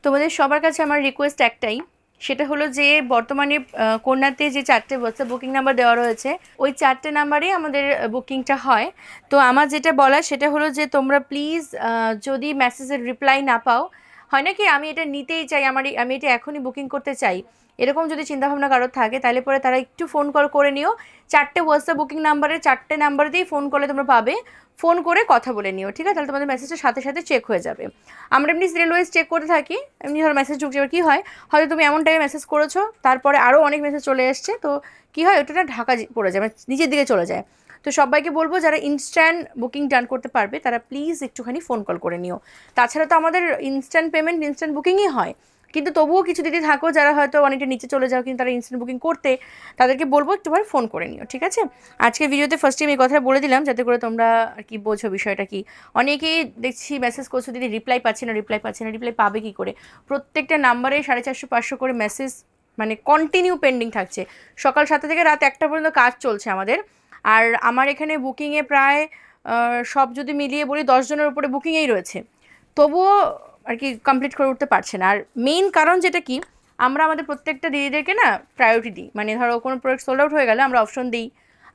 তোমাদের সবার কাছে আমার রিকোয়েস্ট একটাই, সেটা হলো যে বর্তমানে কন্যাতে যে 4টে হোয়াটসঅ্যাপ বুকিং নাম্বার দেওয়া রয়েছে ওই 4টে নাম্বারেই আমাদের বুকিংটা হয়। তো আমার যেটা বলা সেটা হলো যে তোমরা প্লিজ যদি মেসেজের রিপ্লাই না পাও, হয় না কি আমি এটা নিতেই চাই, আমি এটা এখনই বুকিং করতে চাই, এরকম যদি চিন্তাভাবনা কারোর থাকে তাহলে পরে তারা একটু ফোন কল করে নিও। 4টে হোয়াটসঅ্যাপ বুকিং নাম্বারে 4টে নাম্বার দিয়েই ফোন করলে তোমরা পাবে, ফোন করে কথা বলে নিও, ঠিক আছে? তাহলে তোমাদের মেসেজটা সাথে সাথে চেক হয়ে যাবে। আমরা এমনি সিরিয়াল ওয়াইজ চেক করতে থাকি, এমনি ধরো মেসেজ ঢুকছে, এবার কী হয় হয়তো তুমি এমন টাইমে মেসেজ করেছো তারপরে আরও অনেক মেসেজ চলে এসছে, তো কী হয় ওটা ঢাকা পড়ে যায়, মানে নিচের দিকে চলে যায়। তো সবাইকে বলবো যারা ইনস্ট্যান্ট বুকিং ডান করতে পারবে তারা প্লিজ একটুখানি ফোন কল করে নিও। তাছাড়া তো আমাদের ইনস্ট্যান্ট পেমেন্ট ইনস্ট্যান্ট বুকিংই হয়, কিন্তু তবুও কিছু দিদি থাকো যারা হয়তো অনেকটা নিচে চলে যাও কিন্তু তারা ইনস্ট্যান্ট বুকিং করতে, তাদেরকে বলবো একটুবার ফোন করে নিও, ঠিক আছে? আজকে ভিডিওতে ফার্স্ট টাইম এই কথা বলে দিলাম যাতে করে তোমরা আর কি বোঝো বিষয়টা কি। অনেকেই দেখছি মেসেজ করছো দিদি রিপ্লাই পাচ্ছি না, রিপ্লাই পাবে কি করে? প্রত্যেকটা নাম্বারে 450-500 করে মেসেজ মানে কন্টিনিউ পেন্ডিং থাকছে, সকাল 7টা থেকে রাত 1টা পর্যন্ত কাজ চলছে আমাদের। আর আমার এখানে বুকিংয়ে প্রায় সব যদি মিলিয়ে বলি 10 জনের উপরে বুকিংয়েই রয়েছে, তবুও আর কি কমপ্লিট করে উঠতে পারছে না। আর মেইন কারণ যেটা কি, আমরা আমাদের প্রত্যেকটা দিদিদেরকে না প্রায়োরিটি দিই, মানে ধরো কোনো প্রোডাক্ট সোল্ড আউট হয়ে গেলে আমরা অপশন দিই,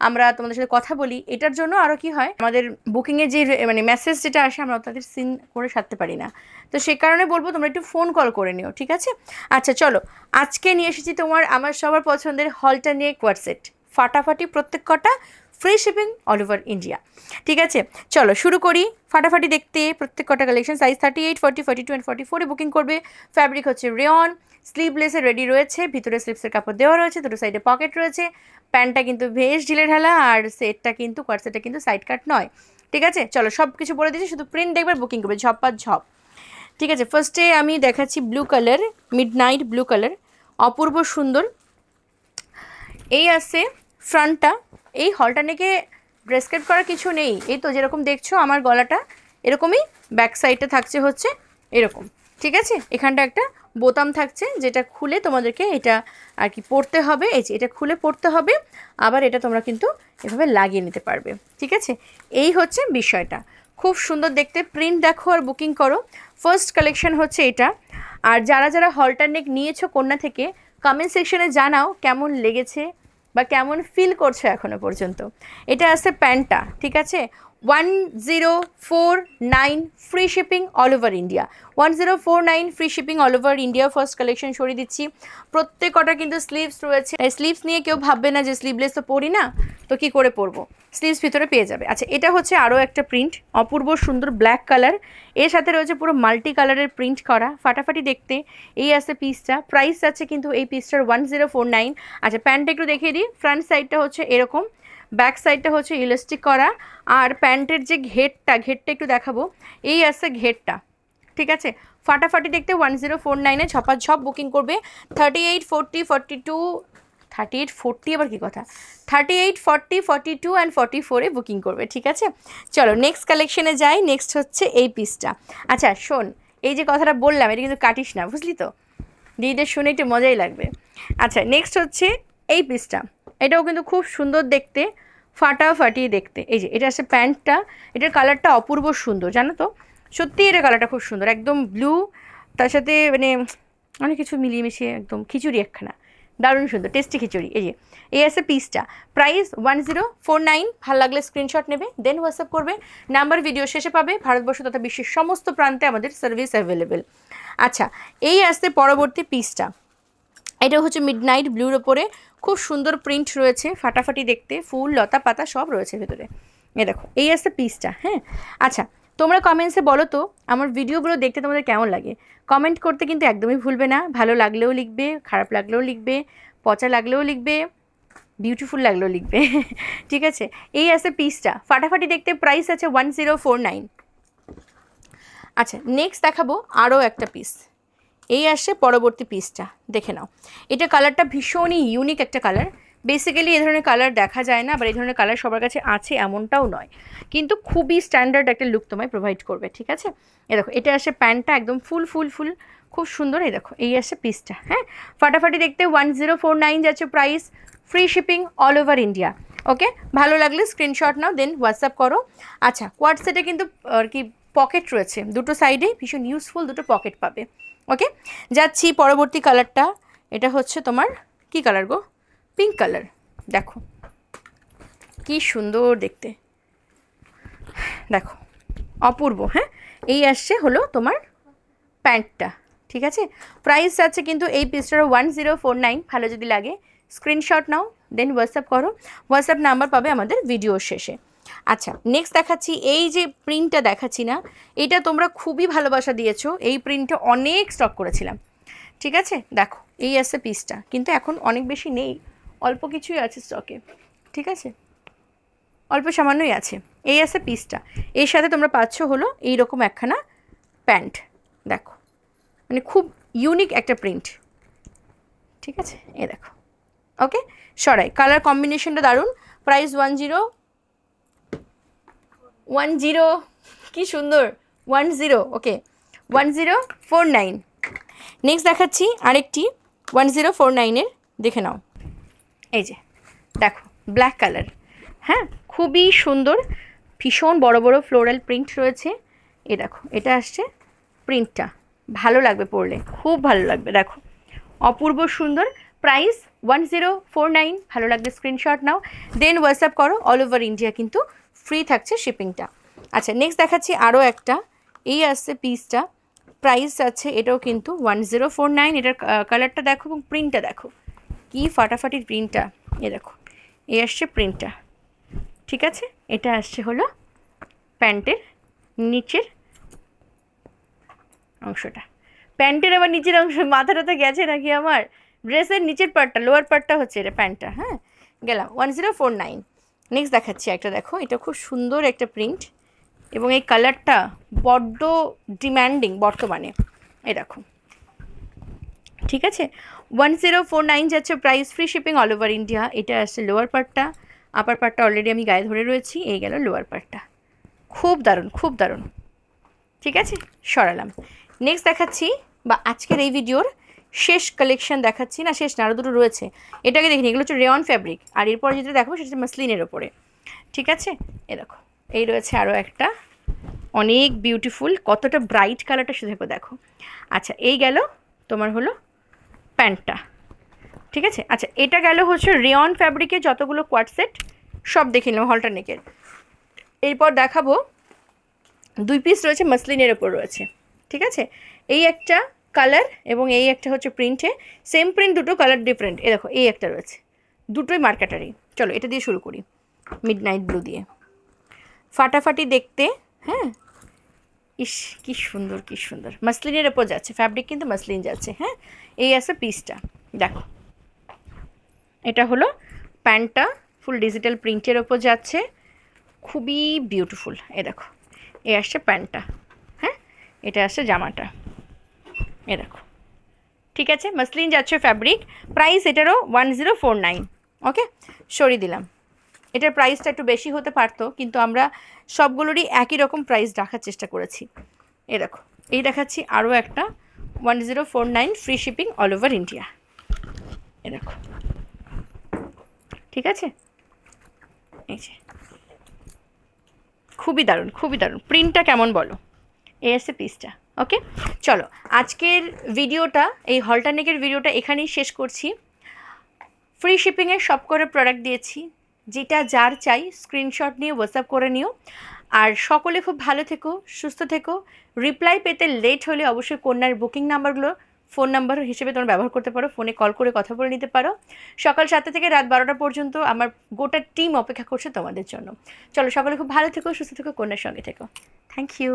আমরা তোমাদের সাথে কথা বলি, এটার জন্য আরও কি হয় আমাদের বুকিংয়ে যে মানে মেসেজ যেটা আসে আমরা তাদের সিন করে সারতে পারি না। তো সে কারণে বলবো তোমরা একটু ফোন কল করে নিও, ঠিক আছে? আচ্ছা চলো, আজকে নিয়ে এসেছি আমার সবার পছন্দের হলটা নিয়ে কোয়ারসেট, ফাটাফাটি প্রত্যেক কটা, free shipping all over India, ঠিক আছে? চলো শুরু করি। ফাটাফাটি দেখতে প্রত্যেক কটা কালেকশন সাইজ 38, 40, 42 অ্যান্ড 44-এ বুকিং করবে। ফ্যাব্রিক হচ্ছে রেয়ন, স্লিভলেসে রেডি রয়েছে, ভিতরে স্লিভসের কাপড় দেওয়া রয়েছে, দুটো সাইডে পকেট রয়েছে, প্যান্টটা কিন্তু বেশ ঢিলে ঢালা, আর সেটটা কিন্তু কোয়ারসেটটা কিন্তু সাইড কাট নয়, ঠিক আছে? চলো সব কিছু বলে দিচ্ছি, শুধু প্রিন্ট দেখবে বুকিং করবে ঝপ, ঠিক আছে? ফার্স্টে আমি দেখাচ্ছি blue colour, midnight blue colour, অপূর্ব সুন্দর। এই আছে ফ্রন্টটা, এই হলটা নেকে ড্রেসকেট করার কিছু নেই, এই তো যেরকম দেখছো আমার গলাটা এরকমই, ব্যাক সাইডটা থাকছে হচ্ছে এরকম, ঠিক আছে? এখানটা একটা বোতাম থাকছে যেটা খুলে তোমাদেরকে এটা আর কি পরতে হবে, এই যে এটা খুলে পরতে হবে, আবার এটা তোমরা কিন্তু এভাবে লাগিয়ে নিতে পারবে, ঠিক আছে? এই হচ্ছে বিষয়টা, খুব সুন্দর দেখতে, প্রিন্ট দেখো আর বুকিং করো। ফার্স্ট কালেকশন হচ্ছে এটা। আর যারা যারা হলটার নেক নিয়েছো কন্যা থেকে কমেন্ট সেকশনে জানাও কেমন লেগেছে বা কেমন ফিল করছো এখনো পর্যন্ত। এটা আছে প্যান্টটা, ঠিক আছে? 1049 free shipping all over India, 1049 free shipping all over India. First collection সরিয়ে দিচ্ছি, প্রত্যেক কটা কিন্তু স্লিভস রয়েছে, স্লিভস নিয়ে কেউ ভাববে না যে স্লিভলেস তো পরি না, তো কি করে পরবো, স্লিভস ভিতরে পেয়ে যাবে। আচ্ছা এটা হচ্ছে আরও একটা প্রিন্ট, অপূর্ব সুন্দর ব্ল্যাক কালার, এর সাথে রয়েছে পুরো মাল্টি কালারের প্রিন্ট করা, ফাটাফাটি দেখতে। এই আছে পিসটা, প্রাইস আছে কিন্তু এই পিসটার 1049। আচ্ছা প্যান্টটা একটু দেখিয়ে দিই, ফ্রন্ট সাইডটা হচ্ছে এরকম, ব্যাক সাইডটা হচ্ছে ইলাস্টিক করা, আর প্যান্টের যে ঘেরটা একটু দেখাবো, এই আছে ঘেরটা, ঠিক আছে? ফাটাফাটি দেখতে 1049-এ ঝপাঝপ বুকিং করবে। 38, 40, 42, 38, 40 আবার কী কথা, 38, 40, 42 অ্যান্ড 44-এ বুকিং করবে, ঠিক আছে? চলো নেক্সট কালেকশনে যাই। নেক্সট হচ্ছে এই পিসটা। আচ্ছা শোন, এই যে কথাটা বললাম এটা কিন্তু কাটিস না, বুঝলি তো? দিদিদের শুনে একটু মজাই লাগবে। আচ্ছা নেক্সট হচ্ছে এই পিসটা, এটাও কিন্তু খুব সুন্দর দেখতে, ফাটাফাটি দেখতে। এই যে এটা আছে প্যান্টটা, এটার কালারটা অপূর্ব সুন্দর, জানো তো? সত্যি এটার কালারটা খুব সুন্দর, একদম ব্লু, তার সাথে মানে অনেক কিছু মিলিয়ে মিশিয়ে একদম খিচুড়ি একখানা, দারুণ সুন্দর টেস্টি খিচুড়ি। এই আছে পিসটা, প্রাইস 1049। ভালো লাগলে স্ক্রিনশট নেবে, দেন হোয়াটসঅ্যাপ করবে, নাম্বার ভিডিও শেষে পাবে। ভারতবর্ষ তথা বিশ্বের সমস্ত প্রান্তে আমাদের সার্ভিস অ্যাভেলেবেল। আচ্ছা এই আসতে পরবর্তী পিসটা, এটা হচ্ছে মিডনাইট ব্লুর ওপরে, খুব সুন্দর প্রিন্ট রয়েছে, ফাটাফাটি দেখতে, ফুল লতা পাতা সব রয়েছে ভেতরে, এ দেখো। এই আসতে পিসটা, হ্যাঁ। আচ্ছা তোমরা কমেন্টসে বলো তো আমার ভিডিওগুলো দেখতে তোমাদের কেমন লাগে, কমেন্ট করতে কিন্তু একদমই ভুলবে না, ভালো লাগলেও লিখবে, খারাপ লাগলেও লিখবে, পচা লাগলেও লিখবে, বিউটিফুল লাগলেও লিখবে, ঠিক আছে? এই আছে পিসটা, ফাটাফাটি দেখতে, প্রাইস আছে 1049। আচ্ছা নেক্সট দেখাবো আরও একটা পিস, এই আসছে পরবর্তী পিসটা, দেখে নাও। এটা কালারটা ভীষণই ইউনিক একটা কালার, বেসিক্যালি এই ধরনের কালার দেখা যায় না, আবার এই ধরনের কালার সবার কাছে আছে এমনটাও নয়, কিন্তু খুবই স্ট্যান্ডার্ড একটা লুক তোমায় প্রোভাইড করবে, ঠিক আছে? এ দেখো এটা আসে প্যান্টটা একদম ফুল খুব সুন্দর, এই দেখো। এই আসে পিসটা, হ্যাঁ ফাটাফাটি দেখতে, 1049 যাচ্ছে price, free shipping all over India. Okay, ভালো লাগলে স্ক্রিনশট নাও, দেন হোয়াটসঅ্যাপ করো। আচ্ছা কোয়াড সেটে কিন্তু আর কি পকেট রয়েছে দুটো সাইডে, ভীষণ ইউজফুল দুটো পকেট পাবে, ওকে, যাচ্ছি পরবর্তী কালারটা। এটা হচ্ছে তোমার কি কালার গো? Pink colour. দেখো কি সুন্দর দেখতে, দেখো অপূর্ব। হ্যাঁ, এই আসছে হলো তোমার প্যান্টটা। ঠিক আছে, প্রাইস আছে কিন্তু এই পিসটারও 1049। ভালো যদি লাগে স্ক্রিনশট নাও, দেন হোয়াটসঅ্যাপ করো। হোয়াটসঅ্যাপ নাম্বার পাবে আমাদের ভিডিওর শেষে। আচ্ছা, নেক্সট দেখাচ্ছি এই যে প্রিন্টটা দেখাচ্ছি না, এটা তোমরা খুবই ভালোবাসা দিয়েছো। এই প্রিন্টটা অনেক স্টক করেছিলাম। ঠিক আছে, দেখো এই আছে পিসটা, কিন্তু এখন অনেক বেশি নেই, অল্প কিছুই আছে স্টকে। ঠিক আছে, অল্প সামান্যই আছে। এই আছে পিসটা, এর সাথে তোমরা পাচ্ছ হলো এইরকম একখানা প্যান্ট। দেখো মানে খুব ইউনিক একটা প্রিন্ট। ঠিক আছে, এই দেখো। ওকে, সরাই কালার কম্বিনেশনটা দারুণ। প্রাইস 10 কি সুন্দর 10। ওকে, 1049। নেক্সট দেখাচ্ছি আরেকটি 1049-এর, দেখে নাও। এই যে দেখো ব্ল্যাক কালার। হ্যাঁ, খুবই সুন্দর, ভীষণ বড় বড় ফ্লোরাল প্রিন্ট রয়েছে। এ দেখো, এটা আসছে প্রিন্টটা, ভালো লাগবে পরলে, খুব ভালো লাগবে। দেখো অপূর্ব সুন্দর। প্রাইস 1049। ভালো লাগবে স্ক্রিনশট নাও, দেন হোয়াটসঅ্যাপ করো। অল ওভার ইন্ডিয়া কিন্তু ফ্রি থাকছে শিপিংটা। আচ্ছা, নেক্সট দেখাচ্ছি আরও একটা। এই আসছে পিসটা, প্রাইস আছে এটাও কিন্তু 1049। এটার কালারটা দেখো এবং প্রিন্টটা দেখো, কি ফাটাফাটি প্রিন্টটা। এ দেখো, এই আসছে প্রিন্টটা। ঠিক আছে, এটা আসছে হলো প্যান্টের নিচের অংশটা। প্যান্টের আবার নিচের অংশ, মাথাটা তো গেছে নাকি আমার? ড্রেসের নিচের পার্টটা, লোয়ার পার্টটা হচ্ছে এটা প্যান্টটা। হ্যাঁ, গেলাম 1049। নেক্সট দেখাচ্ছি একটা, দেখো এটা খুব সুন্দর একটা প্রিন্ট এবং এই কালারটা বড্ড ডিম্যান্ডিং বর্তমানে। এই দেখো, ঠিক আছে 1049 যাচ্ছে price, free shipping all over India. এটা আসছে লোয়ার পার্টটা, আপার পার্টটা অলরেডি আমি গায়ে ধরে রয়েছি। এই গেল লোয়ার পার্টটা, খুব দারুণ খুব দারুণ। ঠিক আছে, সরালাম। নেক্সট দেখাচ্ছি, বা আজকের এই ভিডিওর শেষ কালেকশন দেখাচ্ছি, না শেষ না, আরও দুটো রয়েছে। এটাকে দেখিনি, এগুলো হচ্ছে রেয়ন ফ্যাব্রিক। আর এরপর যেটা দেখাবো সেটা হচ্ছে মাসলিনের ওপরে। ঠিক আছে, এ দেখো এই রয়েছে আরও একটা, অনেক বিউটিফুল, কতটা ব্রাইট কালারটা শুধু দেখো। আচ্ছা, এই গেল তোমার হলো প্যান্টটা। ঠিক আছে, আচ্ছা এটা গেল হচ্ছে রেয়ন ফ্যাব্রিকের যতগুলো কোয়ার্ট সেট সব দেখে নিলাম হলটার নেকের। এরপর দেখাবো 2 পিস রয়েছে মাসলিনের ওপর রয়েছে। ঠিক আছে, এই একটা কালার এবং এই একটা হচ্ছে প্রিন্টে, সেম প্রিন্ট, দুটো কালার ডিফারেন্ট। এ দেখো এই একটা রয়েছে, দুটোই মার্কেটারি। চলো এটা দিয়ে শুরু করি, মিডনাইট ব্লু দিয়ে, ফাটাফাটি দেখতে। হ্যাঁ, ইস কি সুন্দর কি সুন্দর, মাসলিনের ওপর যাচ্ছে, ফ্যাব্রিক কিন্তু মাসলিন যাচ্ছে। হ্যাঁ, এই আছে পিসটা, দেখো এটা হলো প্যান্টটা, ফুল ডিজিটাল প্রিন্টের ওপর যাচ্ছে, খুবই বিউটিফুল। এ দেখো এই আসছে প্যান্টটা। হ্যাঁ, এটা আসছে জামাটা। এ দেখো, ঠিক আছে, মাসলিন যাচ্ছে ফ্যাব্রিক। প্রাইস এটারও 1049। ওকে, সরিয়ে দিলাম। এটার প্রাইসটা একটু বেশি হতে পারতো, কিন্তু আমরা সবগুলোরই একই রকম প্রাইস রাখার চেষ্টা করেছি। এ দেখো, এই দেখাচ্ছি আরও একটা 1049, free shipping all over India. এ দেখো, ঠিক আছে, এই যে খুবই দারুণ খুবই দারুণ। প্রিন্টটা কেমন বলো? এই আসছে পিসটা। ওকে, চলো আজকের ভিডিওটা, এই হলটার নেকের ভিডিওটা এখানেই শেষ করছি। ফ্রি শিপিংয়ের সব করে প্রোডাক্ট দিয়েছি, যেটা যার চাই স্ক্রিনশট নিয়ে হোয়াটসঅ্যাপ করে নিও। আর সকলে খুব ভালো থেকো, সুস্থ থেকো। রিপ্লাই পেতে লেট হলে অবশ্যই কন্যার বুকিং নাম্বারগুলো ফোন নাম্বার হিসেবে তোমরা ব্যবহার করতে পারো, ফোনে কল করে কথা বলে নিতে পারো। সকাল 7টা থেকে রাত 12টা পর্যন্ত আমার গোটা টিম অপেক্ষা করছে তোমাদের জন্য। চলো সকলে খুব ভালো থেকো, সুস্থ থেকো, কন্যার সঙ্গে থেকো। Thank you.